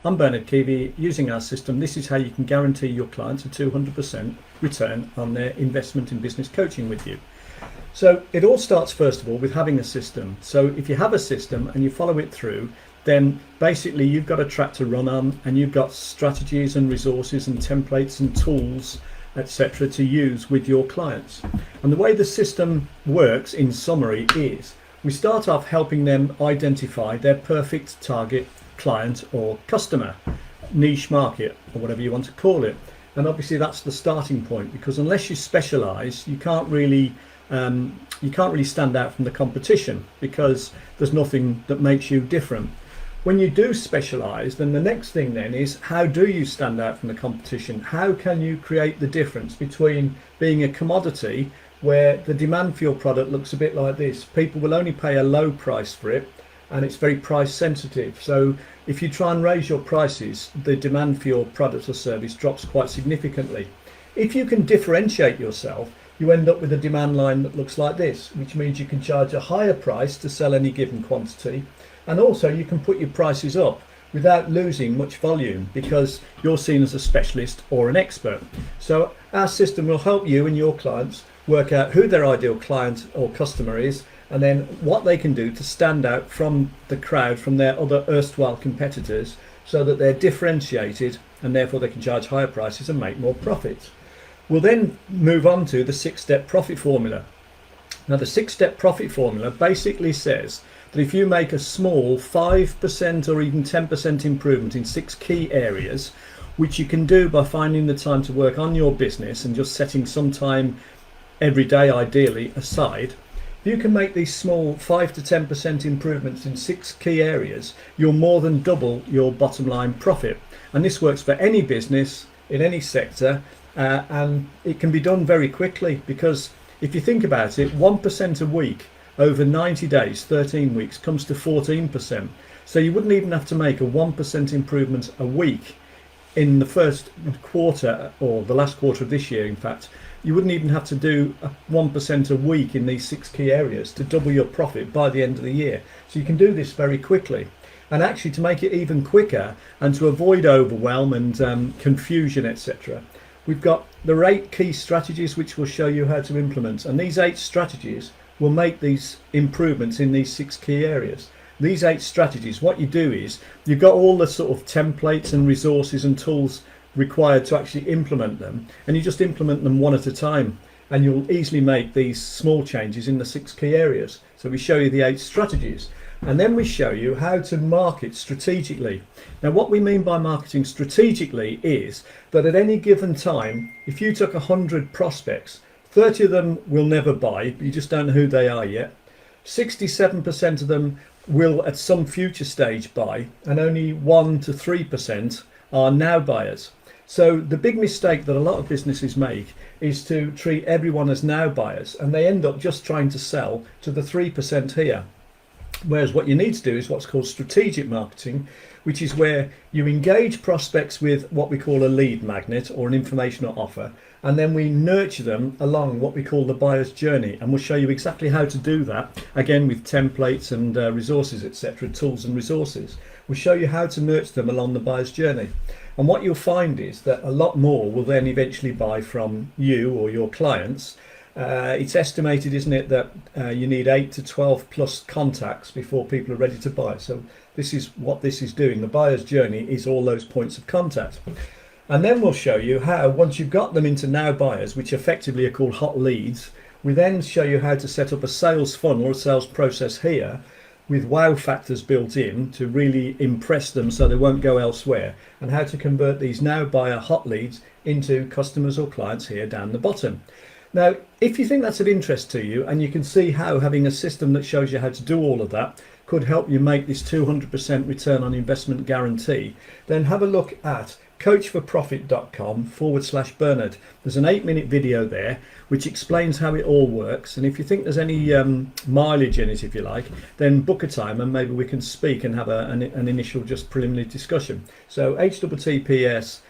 I'm Bernard Keevy. Using our system, this is how you can guarantee your clients a 200% return on their investment in business coaching with you. So it all starts first of all with having a system. So if you have a system and you follow it through, then basically you've got a track to run on, and you've got strategies and resources and templates and tools, etc., to use with your clients. And the way the system works in summary is we start off helping them identify their perfect target client or customer, niche market, or whatever you want to call it. And obviously that's the starting point, because unless you specialize, you can't really stand out from the competition, because there's nothing that makes you different. When you do specialize, then the next thing then is, how do you stand out from the competition? How can you create the difference between being a commodity where the demand for your product looks a bit like this? People will only pay a low price for it, and it's very price sensitive. So if you try and raise your prices, the demand for your product or service drops quite significantly. If you can differentiate yourself, you end up with a demand line that looks like this, which means you can charge a higher price to sell any given quantity. And also you can put your prices up without losing much volume, because you're seen as a specialist or an expert. So our system will help you and your clients work out who their ideal client or customer is, and then what they can do to stand out from the crowd, from their other erstwhile competitors, so that they're differentiated and therefore they can charge higher prices and make more profits. We'll then move on to the 6-step profit formula. Now the 6-step profit formula basically says that if you make a small 5% or even 10% improvement in 6 key areas, which you can do by finding the time to work on your business and just setting some time every day ideally aside, if you can make these small 5 to 10% improvements in 6 key areas, you'll more than double your bottom line profit. And this works for any business in any sector, and it can be done very quickly, because if you think about it, 1% a week over 90 days, 13 weeks, comes to 14%. So you wouldn't even have to make a 1% improvement a week in the first quarter, or the last quarter of this year. In fact, you wouldn't even have to do 1% a week in these 6 key areas to double your profit by the end of the year. So you can do this very quickly. And actually, to make it even quicker and to avoid overwhelm and confusion, etc., we've got the 8 key strategies which we'll show you how to implement. And these 8 strategies will make these improvements in these 6 key areas. These 8 strategies, what you do is you've got all the sort of templates and resources and tools required to actually implement them, and you just implement them one at a time, and you'll easily make these small changes in the 6 key areas. So we show you the 8 strategies, and then we show you how to market strategically. Now what we mean by marketing strategically is that at any given time, if you took 100 prospects, 30 of them will never buy, but you just don't know who they are yet. 67% of them will at some future stage buy, and only 1 to 3% are now buyers. So the big mistake that a lot of businesses make is to treat everyone as now buyers, and they end up just trying to sell to the 3% here. Whereas what you need to do is what's called strategic marketing, which is where you engage prospects with what we call a lead magnet or an informational offer, and then we nurture them along what we call the buyer's journey. And we'll show you exactly how to do that, again with templates and resources, etc., tools and resources. We'll show you how to nurture them along the buyer's journey. And what you'll find is that a lot more will then eventually buy from you or your clients. It's estimated, isn't it, that you need 8 to 12 plus contacts before people are ready to buy. So this is what this is doing. The buyer's journey is all those points of contact. And then we'll show you how, once you've got them into now buyers, which effectively are called hot leads, we then show you how to set up a sales funnel or a sales process here with wow factors built in to really impress them so they won't go elsewhere, and how to convert these now buyer hot leads into customers or clients here down the bottom. Now, if you think that's of interest to you, and you can see how having a system that shows you how to do all of that could help you make this 200% return on investment guarantee, then have a look at coachforprofit.com/Bernard. There's an 8-minute video there which explains how it all works, and if you think there's any mileage in it, if you like, then book a time and maybe we can speak and have an initial just preliminary discussion. So https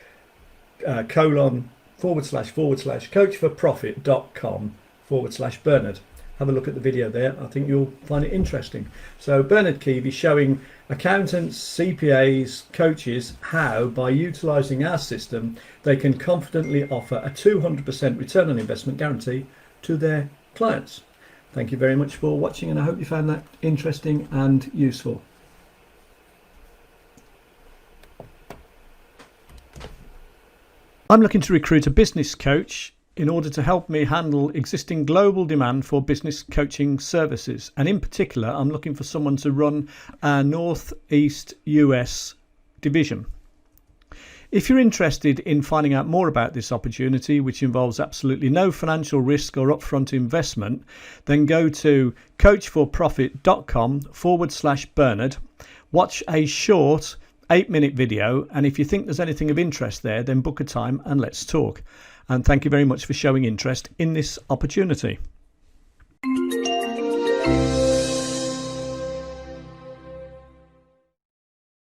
// coachforprofit.com/Bernard. have a look at the video there. I think you'll find it interesting. So Bernard Keevy showing accountants, CPAs, coaches how, by utilising our system, they can confidently offer a 200% return on investment guarantee to their clients. Thank you very much for watching, and I hope you found that interesting and useful. I'm looking to recruit a business coach in order to help me handle existing global demand for business coaching services. And in particular, I'm looking for someone to run our Northeast US division. If you're interested in finding out more about this opportunity, which involves absolutely no financial risk or upfront investment, then go to coachforprofit.com/Bernard, watch a short 8-minute video, and if you think there's anything of interest there, then book a time and let's talk. And thank you very much for showing interest in this opportunity.